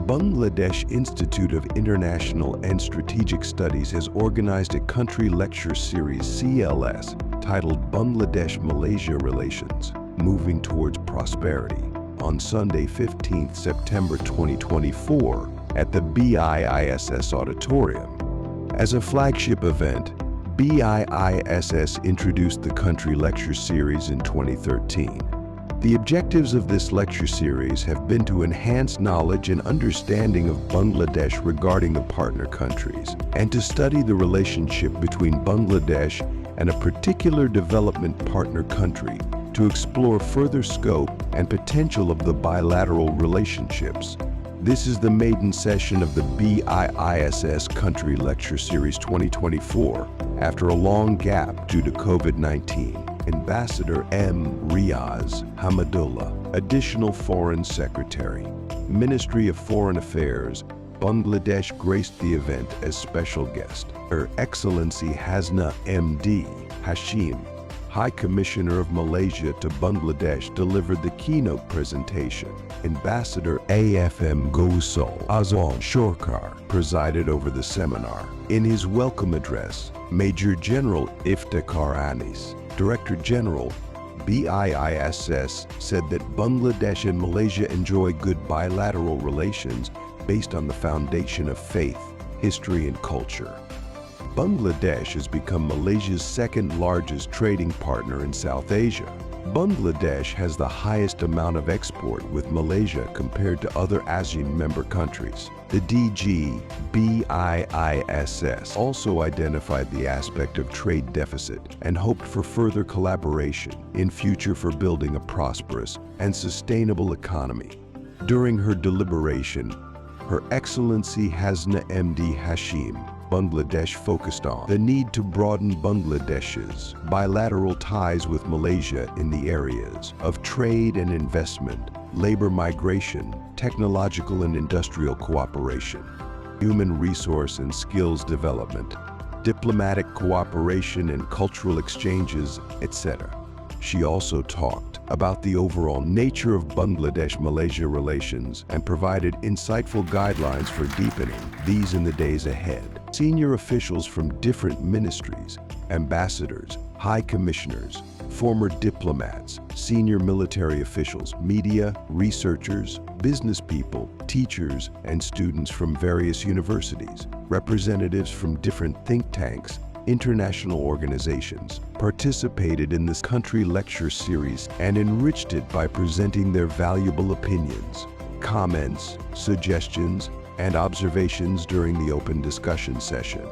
Bangladesh Institute of International and Strategic Studies has organized a country lecture series CLS titled Bangladesh-Malaysia Relations, Moving Towards Prosperity on Sunday, 15th September 2024 at the BIISS Auditorium. As a flagship event, BIISS introduced the country lecture series in 2013. The objectives of this lecture series have been to enhance knowledge and understanding of Bangladesh regarding the partner countries, and to study the relationship between Bangladesh and a particular development partner country to explore further scope and potential of the bilateral relationships. This is the maiden session of the BIISS Country Lecture Series 2024 after a long gap due to COVID-19. Ambassador M. Riaz Hamadullah, Additional Foreign Secretary, Ministry of Foreign Affairs, Bangladesh, graced the event as special guest. Her Excellency Hasna M.D. Hashim, High Commissioner of Malaysia to Bangladesh, delivered the keynote presentation. Ambassador AFM Gosal Azam Shorkar presided over the seminar. In his welcome address, Major General Iftikhar Anis, Director General, BIISS, said that Bangladesh and Malaysia enjoy good bilateral relations based on the foundation of faith, history, and culture. Bangladesh has become Malaysia's second largest trading partner in South Asia. Bangladesh has the highest amount of export with Malaysia compared to other ASEAN member countries. The DG BIISS also identified the aspect of trade deficit and hoped for further collaboration in future for building a prosperous and sustainable economy. During her deliberation, Her Excellency Hasna M.D. Hashim, Bangladesh, focused on the need to broaden Bangladesh's bilateral ties with Malaysia in the areas of trade and investment, labor migration, technological and industrial cooperation, human resource and skills development, diplomatic cooperation and cultural exchanges, etc. She also talked about the overall nature of Bangladesh-Malaysia relations and provided insightful guidelines for deepening these in the days ahead. Senior officials from different ministries, ambassadors, high commissioners, former diplomats, senior military officials, media, researchers, business people, teachers, and students from various universities, representatives from different think tanks, international organizations, participated in this country lecture series and enriched it by presenting their valuable opinions, comments, suggestions, and observations during the open discussion session.